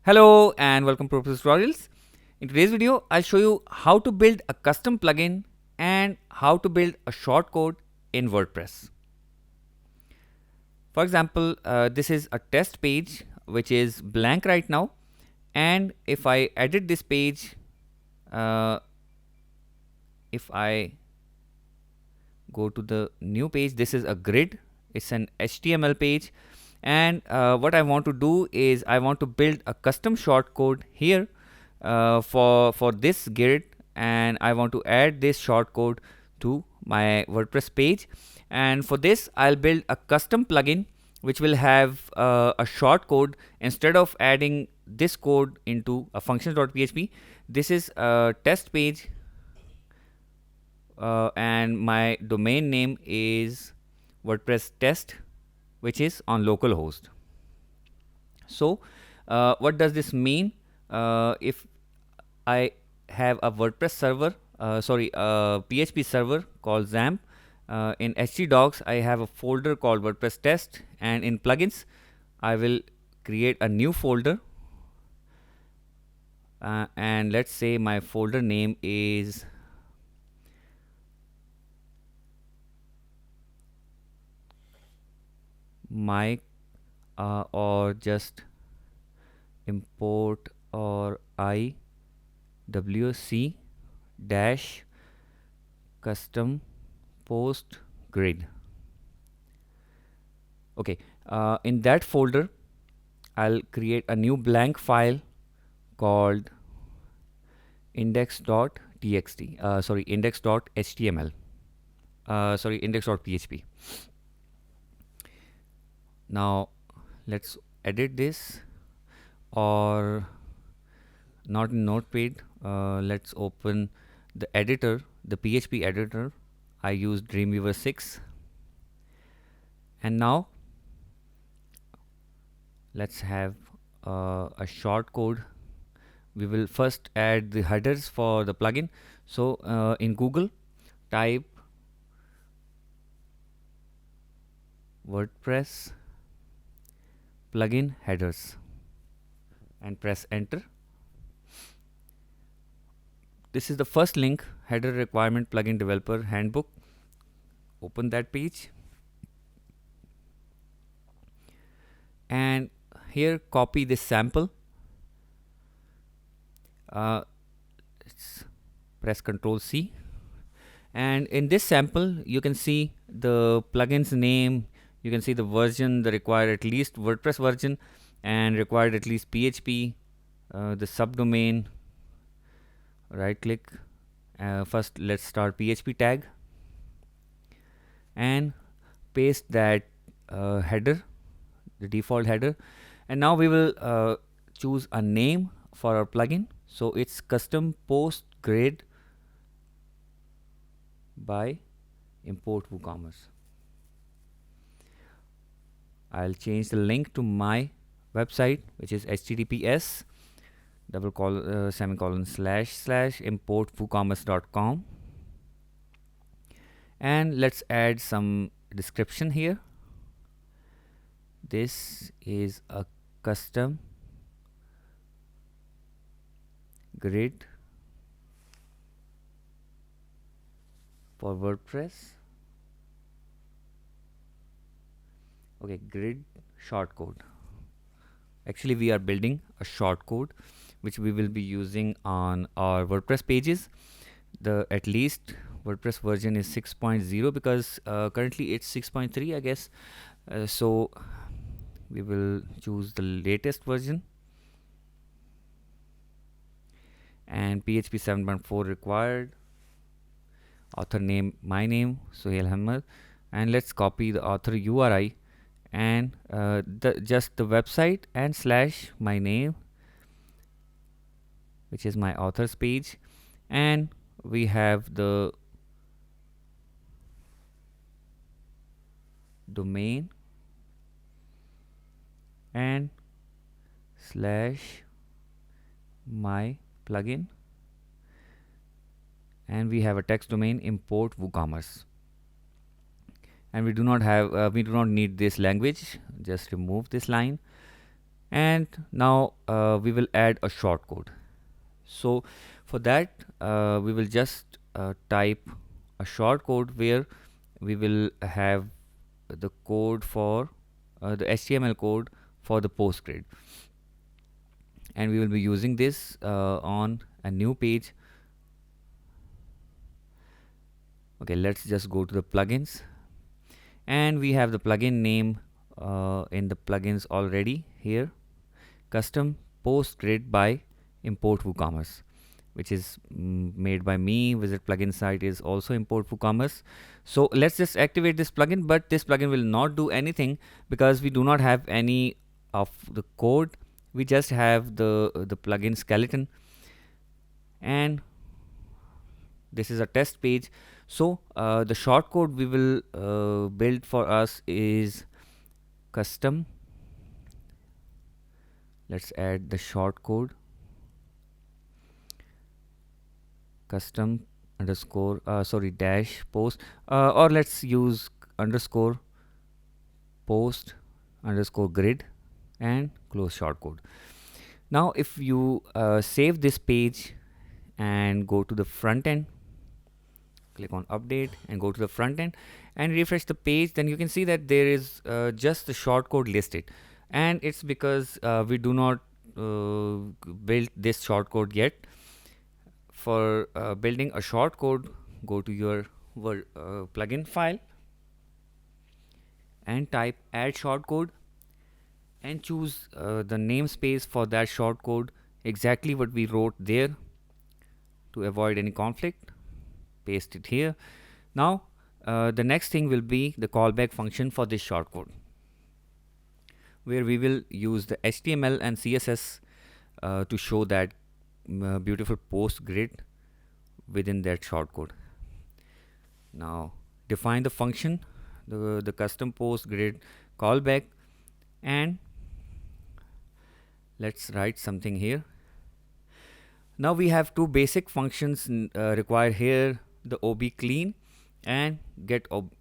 Hello and welcome to Wordpress tutorials. In today's video, I'll show you how to build a custom plugin and how to build a shortcode in WordPress. For example, this is a test page which is blank right now, and if I edit this page, if I go to the new page, this is a grid. It's an HTML page, and what I want to do is I want to build a custom shortcode here for this grid, and I want to add this shortcode to my WordPress page. And for this, I'll build a custom plugin which will have a shortcode. Instead of adding this code into a functions.php, this is a test page, and my domain name is WordPress test, which is on localhost. So what does this mean? If I have a WordPress server, a PHP server called XAMPP. In htdocs, I have a folder called WordPress test, and in plugins, I will create a new folder. And let's say my folder name is my or just import or IWC dash custom post grid. Okay, in that folder, I'll create a new blank file called index.txt. Index.html. Index.php. Now let's edit this, or not in Notepad. Let's open the editor, the PHP editor. I use Dreamweaver 6, and now let's have a short code. We will first add the headers for the plugin. So in Google, type WordPress plugin headers and press enter. This is the first link, header requirement plugin developer handbook. Open that page, and here copy this sample. Let's press Ctrl C, and in this sample you can see the plugin's name. You can see the version, the required at least WordPress version, and required at least PHP, the subdomain. Right click. First let's start PHP tag and paste that header, the default header. And now we will choose a name for our plugin. So it's custom post grid by import WooCommerce. I'll change the link to my website, which is https // import-woocommerce.com, and let's add some description here. This is a custom grid for WordPress. Okay, grid shortcode. Actually, we are building a shortcode which we will be using on our WordPress pages. The at least WordPress version is 6.0 because currently it's 6.3, I guess. So we will choose the latest version, and PHP 7.4 required. Author name, my name, Sohail Ahmed, and let's copy the author URI and just the website and / my name, which is my author's page, and we have the domain and / my plugin, and we have a text domain import WooCommerce. And we do not need this language. Just remove this line, And now we will add a shortcode. So for that we will just type a shortcode where we will have the code for the HTML code for the post grid, and we will be using this on a new page. Okay, let's just go to the plugins, and we have the plugin name in the plugins already here, custom post grid by import WooCommerce, which is made by me. Visit plugin site is also import WooCommerce. So let's just activate this plugin, but this plugin will not do anything because we do not have any of the code. We just have the plugin skeleton, and this is a test page. So the shortcode we will build for us is custom. Let's add the shortcode, custom underscore dash post, or let's use underscore post underscore grid and close shortcode. Now if you save this page and go to the front end, click on update and go to the front end and refresh the page, then you can see that there is just the shortcode listed, and it's because we do not build this shortcode yet. For building a shortcode, go to your plugin file and type add shortcode and choose the namespace for that shortcode, exactly what we wrote there to avoid any conflict. Paste it here. Now the next thing will be the callback function for this shortcode, where we will use the HTML and CSS to show that beautiful post grid within that shortcode. Now define the function, the custom post grid callback, and let's write something here. Now we have two basic functions required here, the ob clean and get ob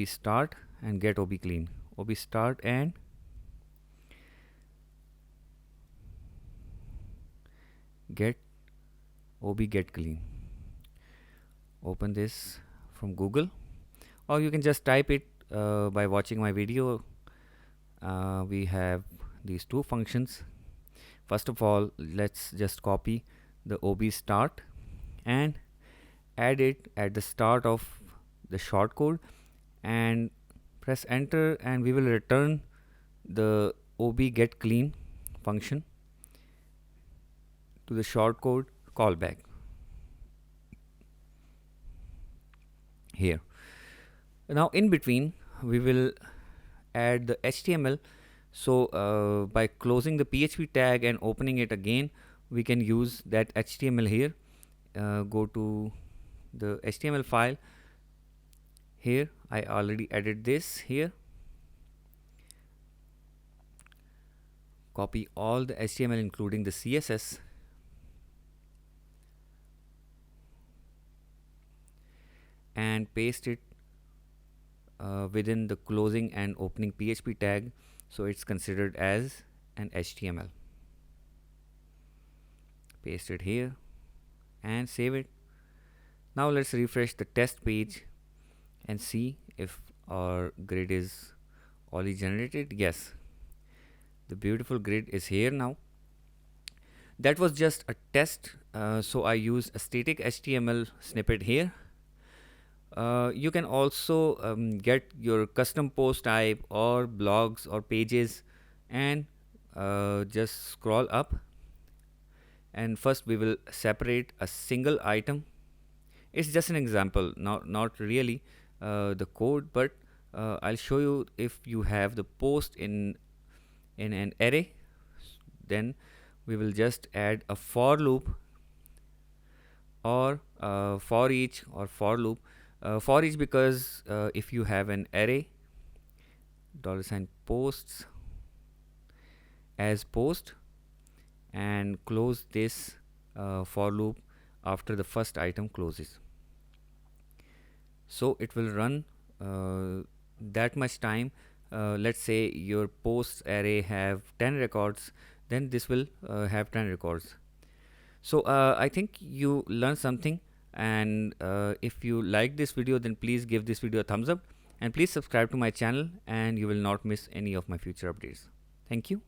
start and get ob clean. Ob start and get ob get clean. Open this from Google, or you can just type it by watching my video. We have these two functions. First of all, let's just copy the ob start and add it at the start of the shortcode and press enter, and we will return the ob get clean function to the shortcode callback here. Now in between we will add the HTML. So by closing the PHP tag and opening it again, we can use that HTML here. Go to the HTML file. Here I already added this here. Copy all the HTML including the CSS and paste it within the closing and opening PHP tag, so it's considered as an HTML. Paste it here and save it. Now let's refresh the test page and see if our grid is already generated. Yes, the beautiful grid is here now. That was just a test, so I used a static HTML snippet here. You can also get your custom post type or blogs or pages, and just scroll up, and first we will separate a single item. It's just an example, not really the code, but I'll show you. If you have the post in an array, then we will just add a for loop or for each or for loop. For each because if you have an array, $posts as post, and close this for loop after the first item closes, so it will run that much time, let's say your posts array have 10 records, then this will have 10 records. So I think you learned something, and if you like this video, then please give this video a thumbs up, and please subscribe to my channel, and you will not miss any of my future updates. Thank you.